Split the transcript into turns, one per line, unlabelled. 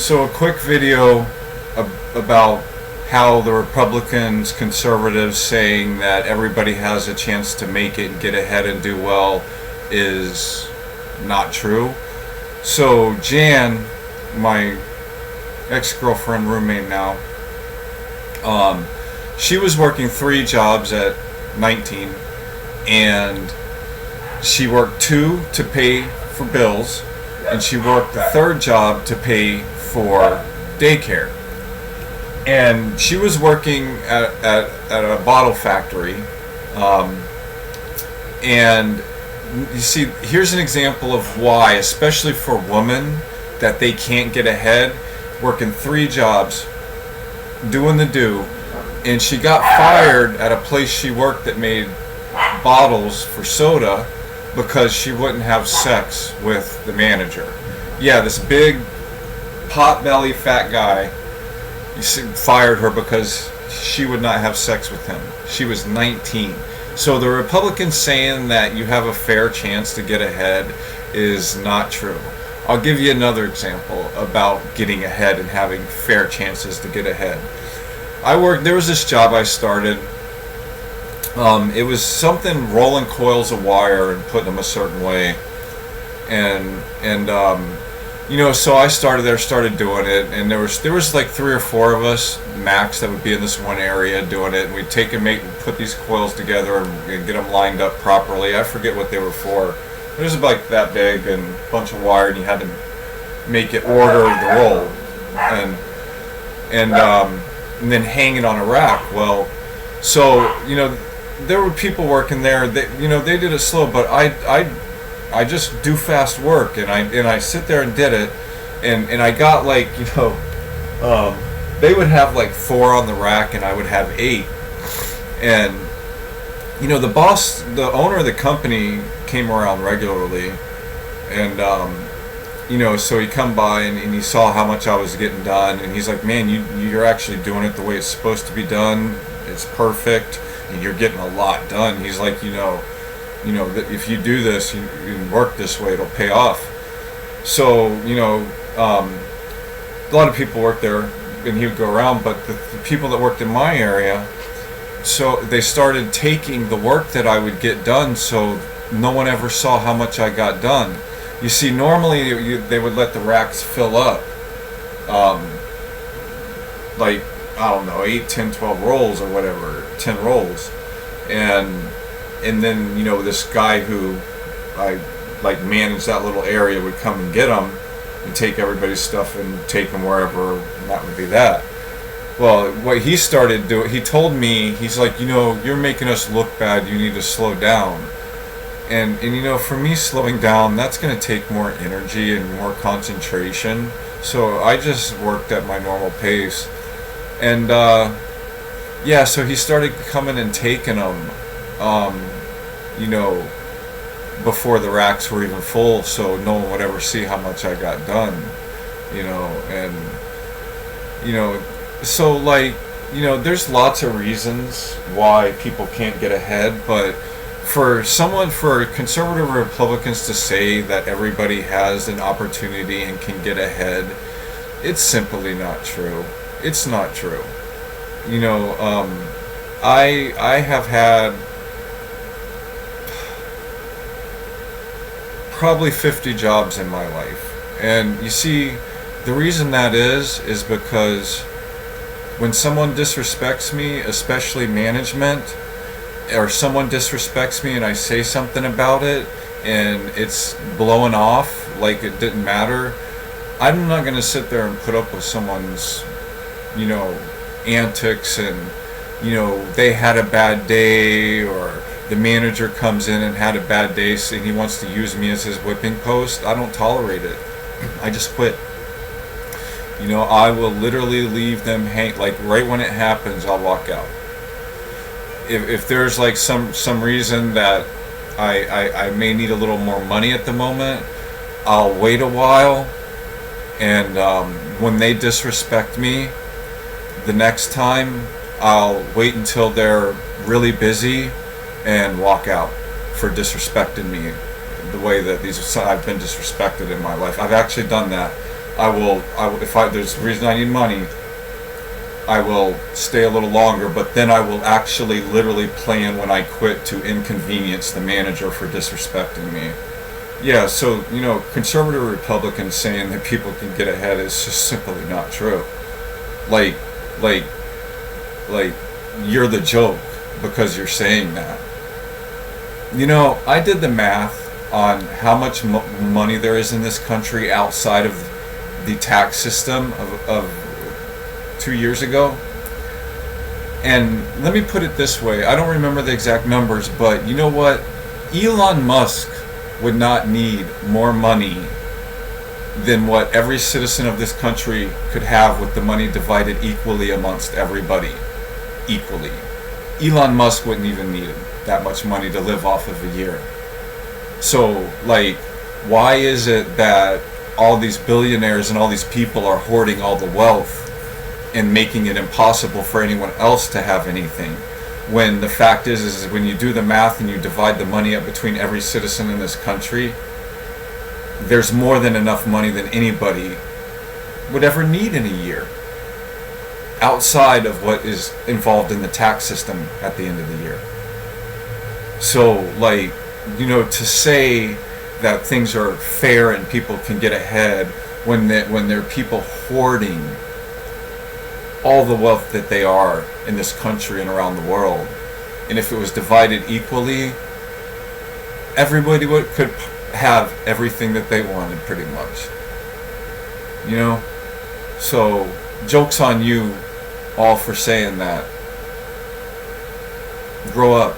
So a quick video about how the Republicans, conservatives saying that everybody has a chance to make it and get ahead and do well is not true. So Jan, my ex-girlfriend, roommate now, she was working 3 jobs at 19, and she worked 2 to pay for bills, and she worked the 3rd job to pay for daycare. And she was working at a bottle factory, and you see, here's an example of why, especially for women, that they can't get ahead, working 3 jobs, doing the do, and she got fired at a place she worked that made bottles for soda because she wouldn't have sex with the manager. Yeah, this big pot-belly fat guy fired her because she would not have sex with him. She was 19. So the Republicans saying that you have a fair chance to get ahead is not true. I'll give you another example about getting ahead and having fair chances to get ahead. There was this job I started. It was something rolling coils of wire and putting them a certain way. So I started doing it, and there was like 3 or 4 of us max that would be in this one area doing it, and we'd put these coils together and get them lined up properly. I forget what they were for. It was like that big and a bunch of wire, and you had to make it order the roll, and then hang it on a rack. Well, so there were people working there. They did it slow, but I just do fast work, and I sit there and did it, and I got they would have like 4 on the rack, and I would have 8, and the owner of the company came around regularly, and so he come by and he saw how much I was getting done, and he's like, man, you're actually doing it the way it's supposed to be done. It's perfect, and you're getting a lot done. He's like, that if you do this, you work this way, it'll pay off. So, a lot of people work there, and he would go around, but the people that worked in my area, so they started taking the work that I would get done, so no one ever saw how much I got done. You see, normally they would let the racks fill up, like, I don't know, 8, 10, 12 rolls or whatever, 10 rolls, and then this guy who I managed that little area would come and get them and take everybody's stuff and take them wherever, and that would be that. Well, what he started doing, he told me, he's like, you're making us look bad, you need to slow down. And for me, slowing down, that's going to take more energy and more concentration. So I just worked at my normal pace. And so he started coming and taking them, before the racks were even full, so no one would ever see how much I got done, so there's lots of reasons why people can't get ahead, but for conservative Republicans to say that everybody has an opportunity and can get ahead, it's simply not true. It's not true. I have had probably 50 jobs in my life, and you see, the reason that is because when someone disrespects me, especially management, or someone disrespects me and I say something about it and it's blowing off like it didn't matter, I'm not going to sit there and put up with someone's antics, and they had a bad day, or the manager comes in and had a bad day and he wants to use me as his whipping post. I don't tolerate it. I just quit. I will literally leave them hang, like right when it happens, I'll walk out. If there's like some reason that I may need a little more money at the moment, I'll wait a while, and when they disrespect me the next time, I'll wait until they're really busy and walk out for disrespecting me the way that I've been disrespected in my life. I've actually done that. if there's a reason I need money, I will stay a little longer, but then I will actually literally plan when I quit to inconvenience the manager for disrespecting me. Yeah, so, conservative Republicans saying that people can get ahead is just simply not true. Like, like, like, you're the joke because you're saying that. I did the math on how much money there is in this country outside of the tax system of 2 years ago. And let me put it this way, I don't remember the exact numbers, but you know what? Elon Musk would not need more money than what every citizen of this country could have with the money divided equally amongst everybody. Equally. Elon Musk wouldn't even need that much money to live off of a year. So, why is it that all these billionaires and all these people are hoarding all the wealth and making it impossible for anyone else to have anything? When the fact is when you do the math and you divide the money up between every citizen in this country, there's more than enough money than anybody would ever need in a year, outside of what is involved in the tax system at the end of the year. So, to say that things are fair and people can get ahead when there are people hoarding all the wealth that they are in this country and around the world, and if it was divided equally, everybody could have everything that they wanted, pretty much. So joke's on you all for saying that. Grow up.